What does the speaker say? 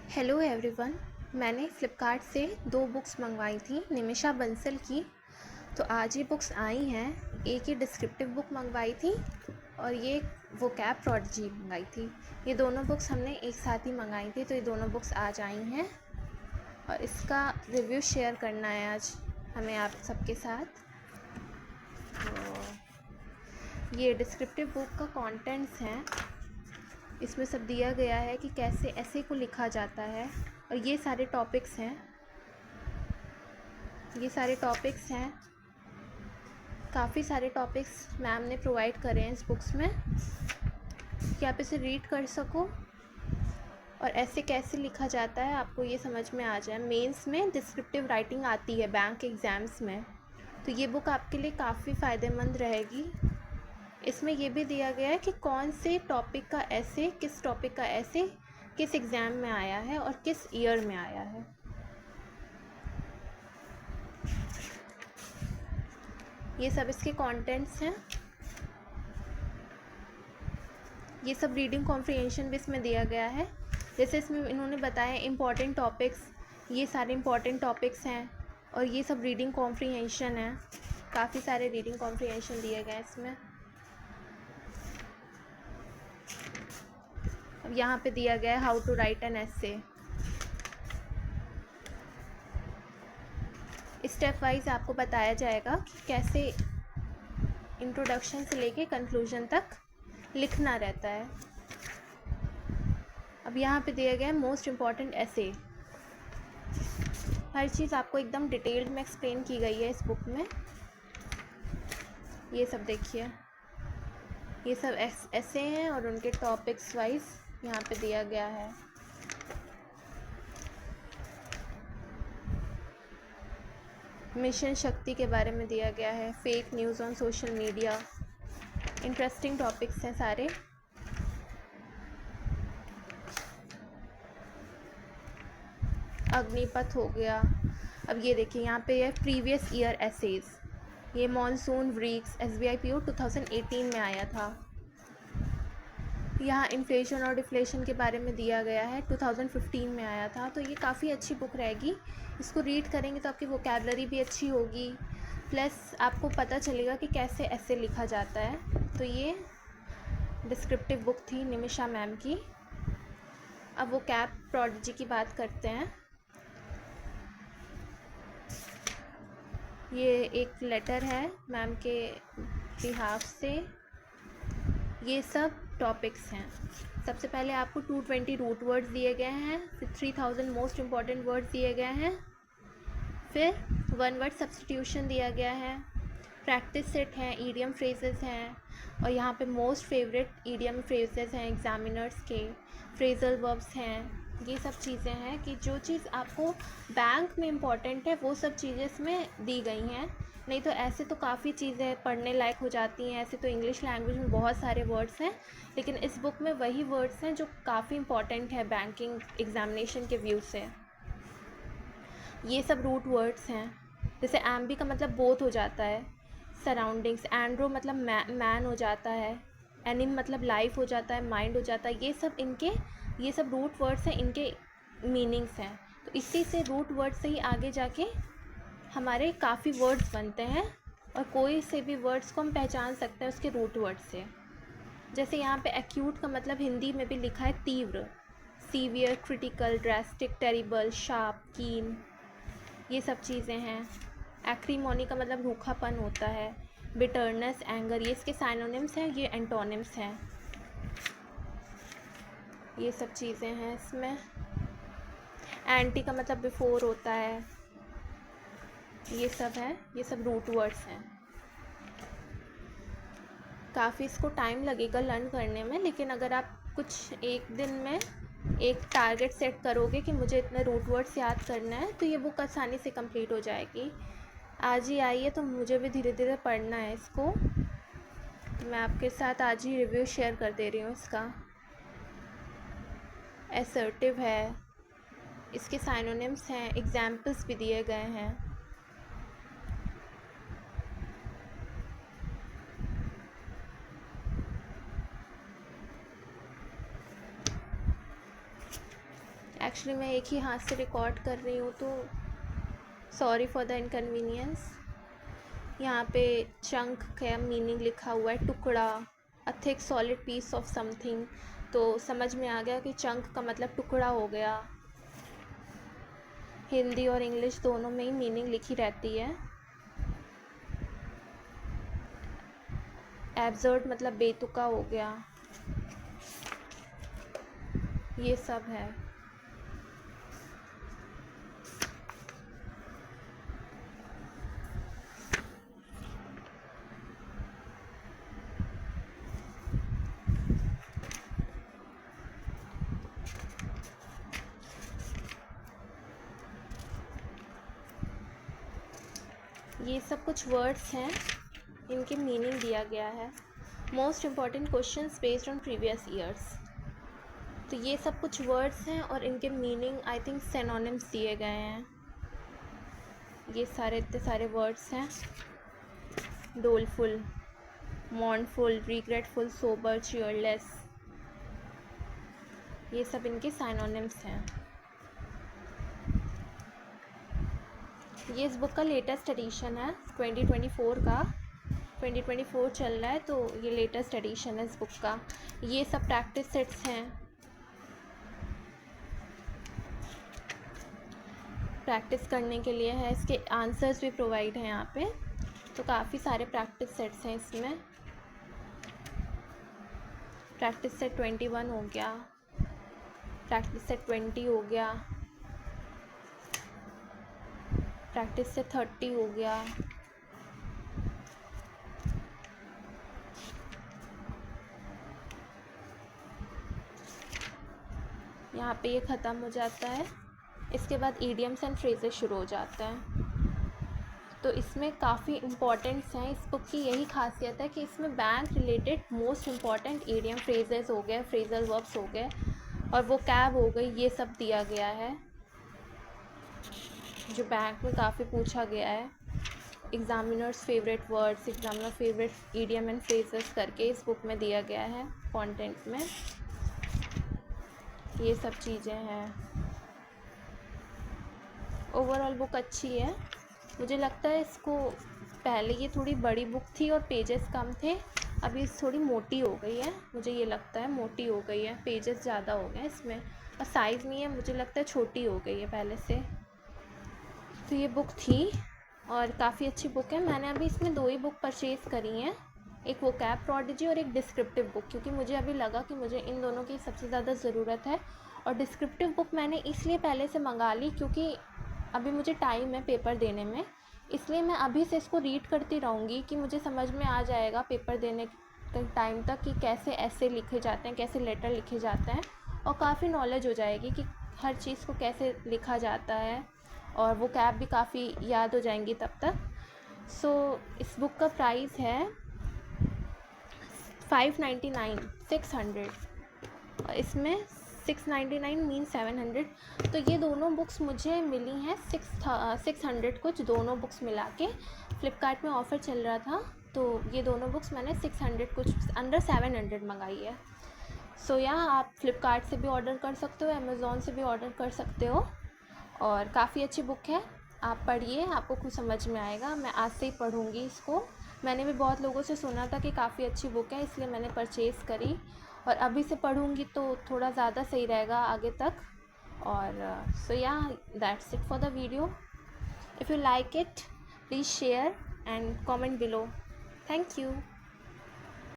Hello everyone. मैंने Flipkart से 2 books मंगवाई थी निमिषा बंसल की। तो आज ये बुक्स आई हैं। एक ये डिस्क्रिप्टिव बुक मंगवाई थी और ये वोकैब प्रोडिजी मंगाई थी। ये दोनों बुक्स हमने एक साथ ही मंगाई थी, तो ये दोनों बुक्स आज आई हैं और इसका रिव्यू शेयर करना है आज हमें आप सबके साथ। तो ये डिस्क्रिप्टिव बुक का कंटेंट्स हैं। इसमें सब दिया गया है कि कैसे ऐसे को लिखा जाता है और ये सारे टॉपिक्स हैं। काफ़ी सारे टॉपिक्स मैम ने प्रोवाइड करे हैं इस बुक्स में कि आप इसे रीड कर सको और ऐसे कैसे लिखा जाता है आपको ये समझ में आ जाए। मेंस में डिस्क्रिप्टिव राइटिंग आती है बैंक एग्ज़ाम्स में, तो ये बुक आपके लिए काफ़ी फ़ायदेमंद रहेगी। इसमें ये भी दिया गया है कि कौन से टॉपिक का ऐसे किस एग्ज़ाम में आया है और किस ईयर में आया है। ये सब इसके कंटेंट्स हैं। ये सब रीडिंग कॉम्प्रिहेंशन भी इसमें दिया गया है। जैसे इसमें इन्होंने बताया इम्पॉर्टेंट टॉपिक्स, ये सारे इम्पॉर्टेंट टॉपिक्स हैं और ये सब रीडिंग कॉम्प्रिहेंशन है। काफ़ी सारे रीडिंग कॉम्प्रिहेंशन दिए गए हैं इसमें। अब यहाँ पे दिया गया है how to write an essay. Step wise आपको बताया जाएगा कि कैसे इंट्रोडक्शन से लेके कंक्लूजन तक लिखना रहता है। अब यहाँ पे दिया गया है मोस्ट इम्पॉर्टेंट एसे। हर चीज़ आपको एकदम डिटेल्ड में एक्सप्लेन की गई है इस बुक में। ये सब देखिए, ये सब ऐसे हैं और उनके टॉपिक्स वाइज यहाँ पे दिया गया है। मिशन शक्ति के बारे में दिया गया है, fake news on social media. Interesting topics हैं सारे। अग्निपथ हो गया। अब ये देखिए यहाँ पे है प्रीवियस ईयर एसेज। ये मॉनसून वीक्स SBI PO 2018 में आया था। यहाँ इन्फ्लेशन और डिफ्लेशन के बारे में दिया गया है, 2015 में आया था। तो ये काफ़ी अच्छी बुक रहेगी। इसको रीड करेंगे तो आपकी वोकैबलरी भी अच्छी होगी, प्लस आपको पता चलेगा कि कैसे ऐसे लिखा जाता है। तो ये डिस्क्रिप्टिव बुक थी निमिषा मैम की। अब वोकैब प्रोडिजी की बात करते हैं। ये एक लेटर है मैम के बिहाफ से। ये सब टॉपिक्स हैं। सबसे पहले आपको 220 रूट वर्ड्स दिए गए हैं, फिर 3000 मोस्ट इम्पॉर्टेंट वर्ड्स दिए गए हैं, फिर 1 वर्ड सब्स्टिट्यूशन दिया गया है, प्रैक्टिस सेट हैं, ईडियम फ्रेजेस हैं और यहाँ पे मोस्ट फेवरेट ईडियम फ्रेजेस हैं एग्जामिनर्स के, फ्रेजल वर्ब्स हैं। ये सब चीज़ें हैं कि जो चीज़ आपको बैंक में इम्पॉर्टेंट है वो सब चीज़ें इसमें दी गई हैं। नहीं तो ऐसे तो काफ़ी चीज़ें पढ़ने लायक हो जाती हैं। ऐसे तो इंग्लिश लैंग्वेज में बहुत सारे वर्ड्स हैं, लेकिन इस बुक में वही वर्ड्स हैं जो काफ़ी इम्पॉर्टेंट है बैंकिंग एग्जामिनेशन के व्यू से। ये सब रूट वर्ड्स हैं। जैसे एम्बी का मतलब बोथ हो जाता है, सराउंडिंग्स। एंड्रो मतलब मैन हो जाता है। एनिम मतलब लाइफ हो जाता है, माइंड हो जाता है। ये सब रूट वर्ड्स हैं, इनके मीनिंग्स हैं। तो इसी से रूट वर्ड से ही आगे जाके हमारे काफ़ी वर्ड्स बनते हैं और कोई से भी वर्ड्स को हम पहचान सकते हैं उसके रूट वर्ड से। जैसे यहाँ पे एक्यूट का मतलब हिंदी में भी लिखा है तीव्र, severe, critical, drastic, terrible, sharp, कीन। ये सब चीज़ें हैं। एक्रीमोनी का मतलब रूखापन होता है। बिटरनेस, एंगर, ये इसके साइनोनिम्स हैं, ये एंटोनिम्स हैं। ये सब चीज़ें हैं इसमें। एंटी का मतलब बिफोर होता है। ये सब है, ये सब रूट वर्ड्स हैं। काफ़ी इसको टाइम लगेगा लर्न करने में, लेकिन अगर आप कुछ एक दिन में एक टारगेट सेट करोगे कि मुझे इतने रूट वर्ड्स याद करना है, तो ये बुक आसानी से कंप्लीट हो जाएगी। आज ही आई है तो मुझे भी धीरे धीरे पढ़ना है इसको, तो मैं आपके साथ आज ही रिव्यू शेयर कर दे रही हूँ इसका। असर्टिव है, इसके साइनोनिम्स हैं, एग्जाम्पल्स भी दिए गए हैं। एक्चुअली मैं एक ही हाथ से रिकॉर्ड कर रही हूँ, तो सॉरी फॉर द इनकन्वीनियंस। यहाँ पे चंक का मीनिंग लिखा हुआ है टुकड़ा, a thick solid piece of something, तो समझ में आ गया कि चंक का मतलब टुकड़ा हो गया। हिंदी और इंग्लिश दोनों में ही मीनिंग लिखी रहती है। एब्सर्ड मतलब बेतुका हो गया, ये सब है। ये सब कुछ वर्ड्स हैं, इनके मीनिंग दिया गया है। Most important questions based on previous years, तो ये सब कुछ वर्ड्स हैं और इनके मीनिंग आई थिंक सिनोनिम्स दिए गए हैं। ये सारे इतने सारे वर्ड्स हैं, डोलफुल, मॉर्नफुल, रिग्रेटफुल, सोबर, चीयरलेस, ये सब इनके सिनोनिम्स हैं। ये इस बुक का लेटेस्ट एडिशन है 2024 का, 2024 चल रहा है, तो ये लेटेस्ट एडिशन है इस बुक का। ये सब प्रैक्टिस सेट्स हैं, प्रैक्टिस करने के लिए है। इसके आंसर्स भी प्रोवाइड हैं यहाँ पे, तो काफ़ी सारे प्रैक्टिस सेट्स हैं इसमें। प्रैक्टिस सेट 21 हो गया, प्रैक्टिस सेट 20 हो गया, प्रैक्टिस सेट 30 हो गया, यहाँ पे ये ख़त्म हो जाता है। इसके बाद ईडियम्स एंड फ्रेजेस शुरू हो जाते हैं। तो इसमें काफ़ी इम्पॉर्टेंट्स हैं। इस बुक की यही खासियत है कि इसमें bank related most important idiom phrases हो गए, फ्रेजल वर्ब्स हो गए और वो कैब हो गई, ये सब दिया गया है जो बैंक में काफ़ी पूछा गया है। Examiners favourite words, examiner favourite idiom and phrases करके इस बुक में दिया गया है कंटेंट में, ये सब चीज़ें हैं। ओवरऑल बुक अच्छी है। मुझे लगता है इसको, पहले ये थोड़ी बड़ी बुक थी और पेजेस कम थे, अभी थोड़ी मोटी हो गई है, मुझे ये लगता है मोटी हो गई है, पेजेस ज़्यादा हो गए इसमें, और साइज़ नहीं है, मुझे लगता है छोटी हो गई है पहले से। तो ये बुक थी और काफ़ी अच्छी बुक है। मैंने अभी इसमें 2 ही बुक परचेज़ करी हैं, एक वोकैब प्रोडिजी और एक डिस्क्रिप्टिव बुक, क्योंकि मुझे अभी लगा कि मुझे इन दोनों की सबसे ज़्यादा ज़रूरत है। और डिस्क्रिप्टिव बुक मैंने इसलिए पहले से मंगा ली क्योंकि अभी मुझे टाइम है पेपर देने में, इसलिए मैं अभी से इसको रीड करती रहूँगी कि मुझे समझ में आ जाएगा पेपर देने के टाइम तक कि कैसे ऐसे लिखे जाते हैं, कैसे लेटर लिखे जाते हैं, और काफ़ी नॉलेज हो जाएगी कि हर चीज़ को कैसे लिखा जाता है, और वो कैब भी काफ़ी याद हो जाएंगी तब तक। सो इस बुक का प्राइस है 599, 600, और इसमें 699 मीन 700। तो ये दोनों बुक्स मुझे मिली हैं 600 कुछ, दोनों बुक्स मिला के। फ़्लिपकार्ट में ऑफ़र चल रहा था, तो ये दोनों बुक्स मैंने 600 कुछ, अंडर 700 मंगाई है। सो यहाँ आप फ़्लिपकार्ट से भी ऑर्डर कर सकते हो, अमेज़ॉन से भी ऑर्डर कर सकते हो, और काफ़ी अच्छी बुक है। आप पढ़िए, आपको कुछ समझ में आएगा। मैं आज से ही पढ़ूँगी इसको। मैंने भी बहुत लोगों से सुना था कि काफ़ी अच्छी बुक है, इसलिए मैंने परचेज़ करी, और अभी से पढ़ूँगी तो थोड़ा ज़्यादा सही रहेगा आगे तक। और सो या that's it for the video. If you like it, please share and comment below. Thank you.